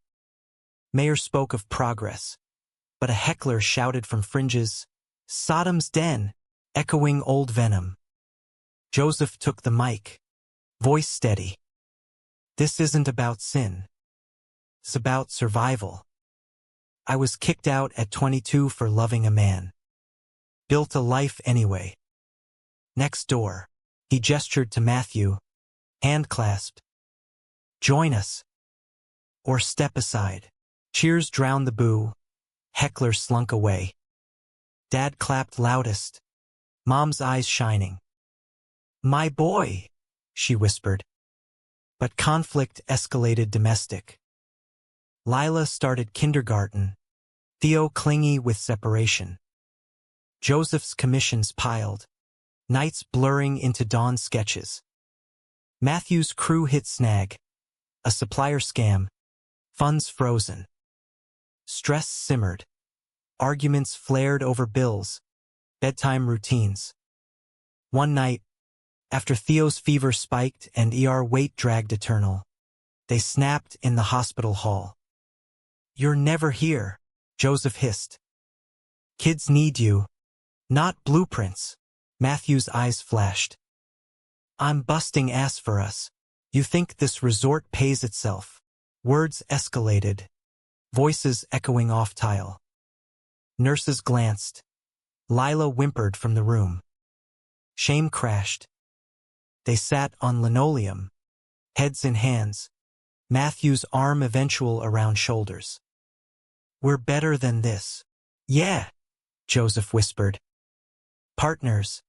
Mayor spoke of progress, but a heckler shouted from fringes, Sodom's den, echoing old venom. Joseph took the mic, voice steady. This isn't about sin. It's about survival. I was kicked out at 22 for loving a man. Built a life anyway. Next door, he gestured to Matthew, hand clasped. Join us. Or step aside. Cheers drowned the boo. Heckler slunk away. Dad clapped loudest, Mom's eyes shining. My boy, she whispered. But conflict escalated domestic. Lila started kindergarten, Theo clingy with separation. Joseph's commissions piled, nights blurring into dawn sketches. Matthew's crew hit snag, a supplier scam, funds frozen. Stress simmered, arguments flared over bills, bedtime routines. One night, after Theo's fever spiked and ER wait dragged eternal, they snapped in the hospital hall. You're never here, Joseph hissed. Kids need you, not blueprints. Matthew's eyes flashed. I'm busting ass for us. You think this resort pays itself? Words escalated, voices echoing off tile. Nurses glanced. Lila whimpered from the room. Shame crashed. They sat on linoleum, heads in hands, Matthew's arm eventual around shoulders. We're better than this. Yeah, Joseph whispered. Partners,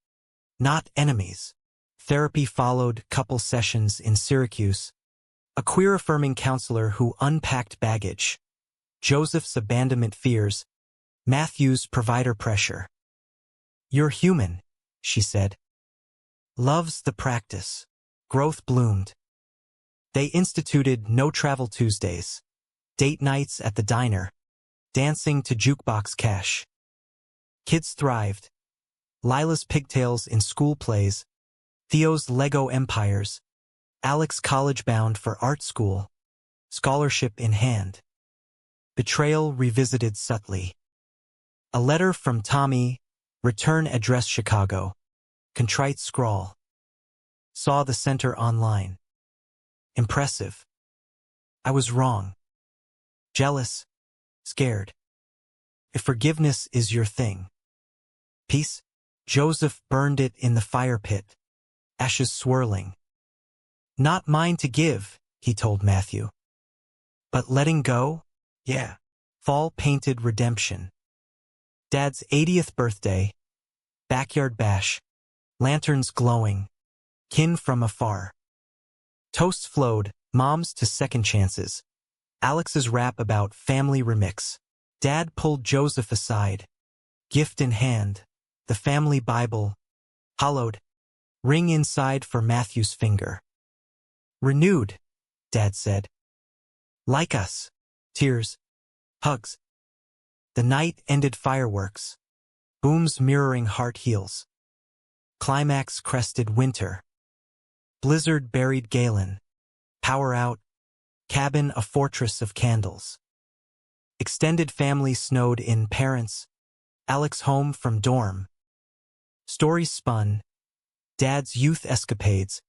not enemies. Therapy followed, couple sessions in Syracuse. A queer-affirming counselor who unpacked baggage. Joseph's abandonment fears, Matthew's provider pressure. You're human, she said. Love's the practice. Growth bloomed. They instituted no travel Tuesdays, date nights at the diner, dancing to jukebox cash. Kids thrived. Lila's pigtails in school plays, Theo's Lego empires, Alex college-bound for art school, scholarship in hand. Betrayal revisited subtly. A letter from Tommy, return address Chicago, contrite scrawl. Saw the center online. Impressive. I was wrong. Jealous. Scared. If forgiveness is your thing. Peace? Joseph burned it in the fire pit. Ashes swirling. Not mine to give, he told Matthew. But letting go? Yeah. Fall painted redemption. Dad's 80th birthday. Backyard bash. Lanterns glowing. Kin from afar. Toasts flowed, moms to second chances. Alex's rap about family remix. Dad pulled Joseph aside. Gift in hand. The family Bible. Hollowed. Ring inside for Matthew's finger. Renewed, Dad said. Like us. Tears. Hugs. The night ended fireworks. Booms mirroring heart heals. Climax crested winter. Blizzard buried Galen. Power out. Cabin a fortress of candles. Extended family snowed in parents. Alex home from dorm. Stories spun. Dad's youth escapades.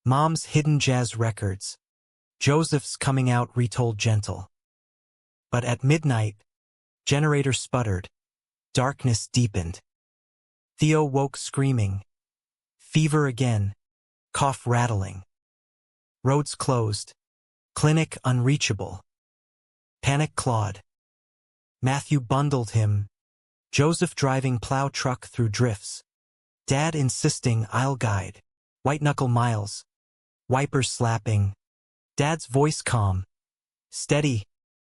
Mom's hidden jazz records. Joseph's coming out retold gentle. But at midnight, generator sputtered. Darkness deepened. Theo woke screaming. Fever again. Cough rattling. Roads closed. Clinic unreachable. Panic clawed. Matthew bundled him. Joseph driving plow truck through drifts. Dad insisting I'll guide. White-knuckle miles. Wipers slapping. Dad's voice calm. Steady,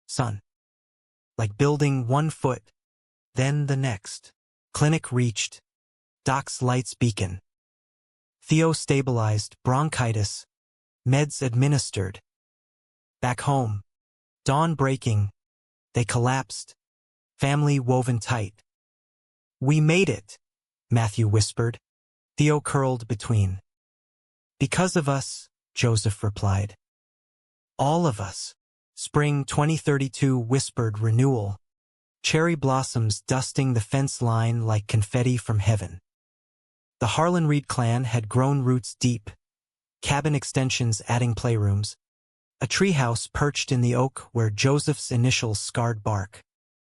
son. Like building 1 foot, then the next. Clinic reached. Doc's lights beacon. Theo stabilized, bronchitis. Meds administered. Back home. Dawn breaking. They collapsed. Family woven tight. We made it, Matthew whispered. Theo curled between. Because of us, Joseph replied. All of us. Spring 2032 whispered renewal. Cherry blossoms dusting the fence line like confetti from heaven. The Harlan Reed clan had grown roots deep. Cabin extensions adding playrooms. A treehouse perched in the oak where Joseph's initials scarred bark.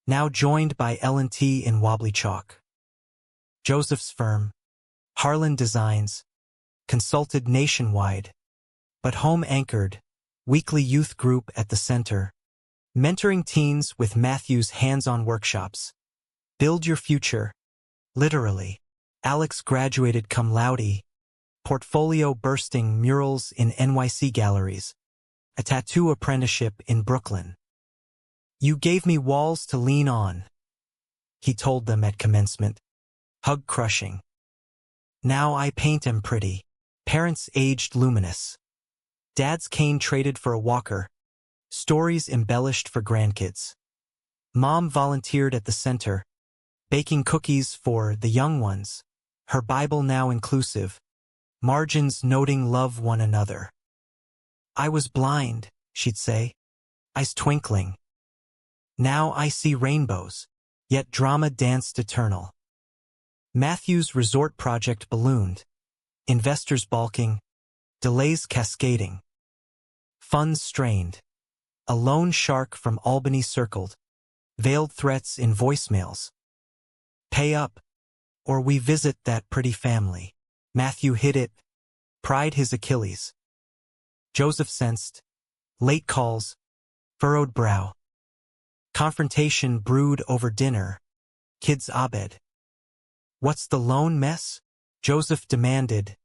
Now joined by L&T in wobbly chalk. Joseph's firm, Harlan Designs, consulted nationwide, but home-anchored, weekly youth group at the center, mentoring teens with Matthew's hands-on workshops. Build your future, literally. Alex graduated cum laude, portfolio bursting murals in NYC galleries, a tattoo apprenticeship in Brooklyn. You gave me walls to lean on, he told them at commencement, hug crushing. Now I paint 'em pretty. Parents aged luminous. Dad's cane traded for a walker. Stories embellished for grandkids. Mom volunteered at the center, baking cookies for the young ones. Her Bible now inclusive. Margins noting love one another. I was blind, she'd say. Eyes twinkling. Now I see rainbows. Yet drama danced eternal. Matthew's resort project ballooned. Investors balking. Delays cascading. Funds strained. A lone shark from Albany circled. Veiled threats in voicemails. Pay up, or we visit that pretty family. Matthew hid it. Pride his Achilles. Joseph sensed. Late calls. Furrowed brow. Confrontation brewed over dinner. Kids Abed. What's the lone mess? Joseph demanded.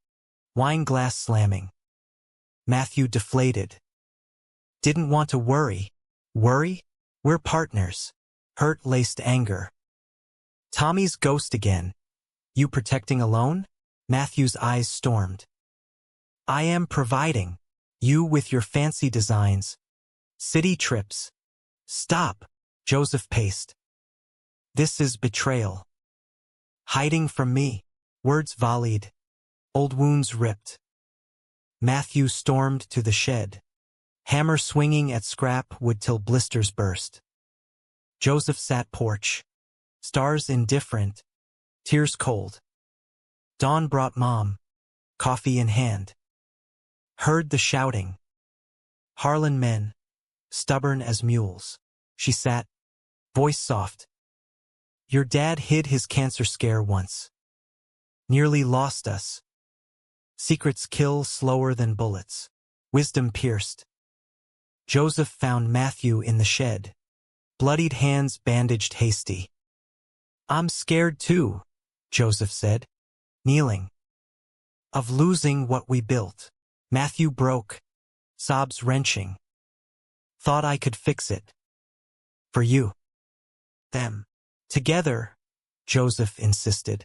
Wine glass slamming. Matthew deflated. Didn't want to worry. Worry? We're partners. Hurt-laced anger. Tommy's ghost again. You protecting alone? Matthew's eyes stormed. I am providing. You with your fancy designs. City trips. Stop, Joseph paced. This is betrayal. Hiding from me. Words volleyed. Old wounds ripped. Matthew stormed to the shed. Hammer swinging at scrap wood till blisters burst. Joseph sat porch. Stars indifferent. Tears cold. Dawn brought Mom. Coffee in hand. Heard the shouting. Harlan men. Stubborn as mules. She sat. Voice soft. Your dad hid his cancer scare once. Nearly lost us. Secrets kill slower than bullets. Wisdom pierced. Joseph found Matthew in the shed. Bloodied hands bandaged hasty. I'm scared too, Joseph said, kneeling. Of losing what we built. Matthew broke. Sobs wrenching. Thought I could fix it. For you. Them. Together, Joseph insisted.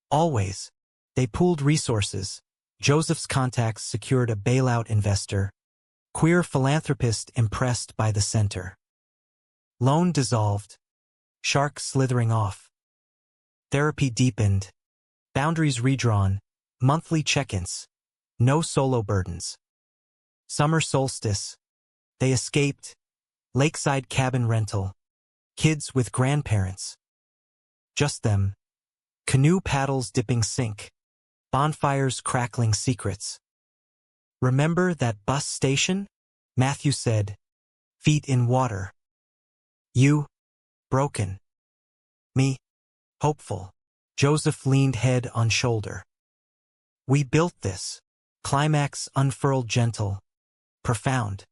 Always. They pooled resources. Joseph's contacts secured a bailout investor. Queer philanthropist impressed by the center. Loan dissolved. Shark slithering off. Therapy deepened. Boundaries redrawn. Monthly check-ins. No solo burdens. Summer solstice. They escaped. Lakeside cabin rental. Kids with grandparents. Just them. Canoe paddles dipping sink. Bonfires crackling secrets. Remember that bus station? Matthew said. Feet in water. You. Broken. Me? Hopeful. Joseph leaned head on shoulder. We built this. Climax unfurled gentle, profound.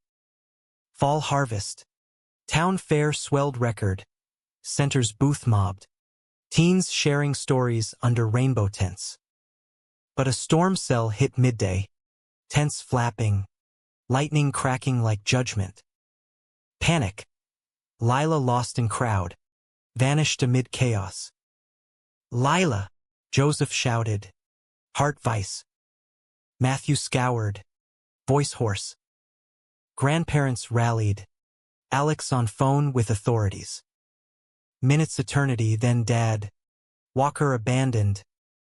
Fall harvest. Town fair swelled record. Center's booth mobbed. Teens sharing stories under rainbow tents. But a storm cell hit midday. Tents flapping. Lightning cracking like judgment. Panic. Lila lost in crowd. Vanished amid chaos. Lila! Joseph shouted. Heart vice. Matthew scoured. Voice hoarse. Grandparents rallied. Alex on phone with authorities. Minutes eternity, then Dad. Walker abandoned.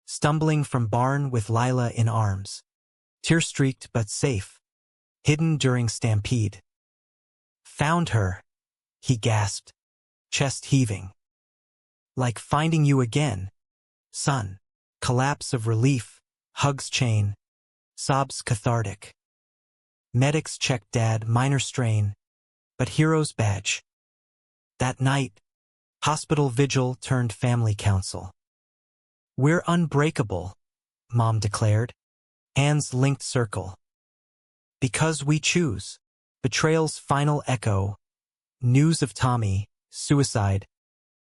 Stumbling from barn with Lila in arms. Tear-streaked but safe. Hidden during stampede. Found her, he gasped, chest heaving. Like finding you again, son. Collapse of relief, hugs chain, sobs cathartic. Medics checked Dad, minor strain, but hero's badge. That night, hospital vigil turned family council. We're unbreakable, Mom declared, hands linked circle. Because we choose. Betrayal's final echo. News of Tommy, suicide.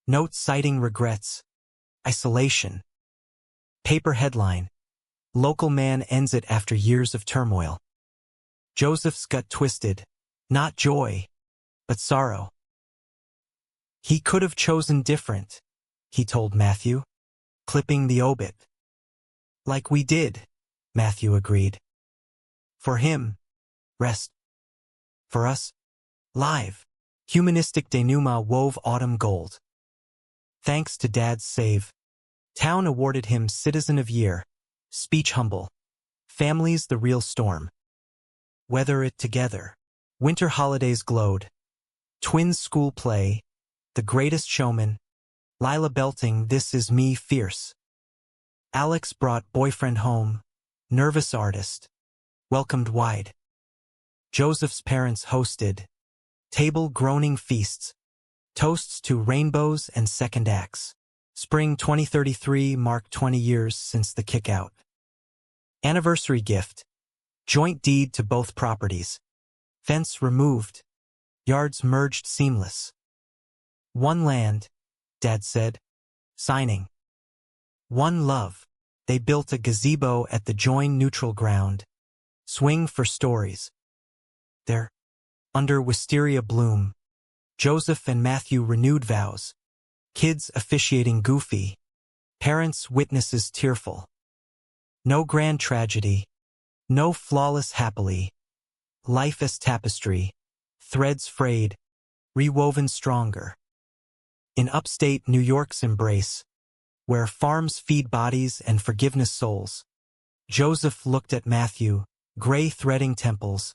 Notes citing regrets. Isolation. Paper headline. Local man ends it after years of turmoil. Joseph's gut twisted. Not joy, but sorrow. He could have chosen different, he told Matthew, clipping the obit. Like we did, Matthew agreed. For him, rest. For us, live. Humanistic denouement wove autumn gold. Thanks to Dad's save, town awarded him Citizen of Year. Speech humble. Families the real storm. Weather it together. Winter holidays glowed. Twins school play. The Greatest Showman. Lila belting This Is Me fierce. Alex brought boyfriend home. Nervous artist. Welcomed wide. Joseph's parents hosted. Table groaning feasts. Toasts to rainbows and second acts. Spring 2033 marked 20 years since the kickout. Anniversary gift. Joint deed to both properties. Fence removed. Yards merged seamless. One land, Dad said. Signing. One love. They built a gazebo at the join neutral ground. Swing for stories. There, under wisteria bloom, Joseph and Matthew renewed vows. Kids officiating goofy. Parents witnesses tearful. No grand tragedy. No flawless happily. Life as tapestry. Threads frayed. Rewoven stronger. In upstate New York's embrace, where farms feed bodies and forgiveness souls, Joseph looked at Matthew, gray threading temples,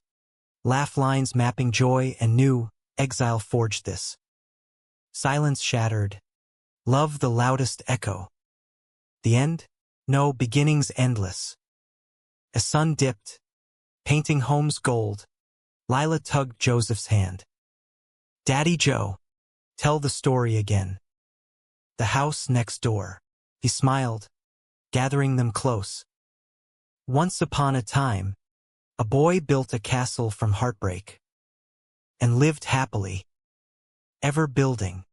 laugh lines mapping joy and knew, exile forged this. Silence shattered. Love the loudest echo. The end? No, beginnings endless. A sun dipped, painting home's gold. Lila tugged Joseph's hand. Daddy Joe, tell the story again. The house next door. He smiled, gathering them close. Once upon a time, a boy built a castle from heartbreak and lived happily, ever building.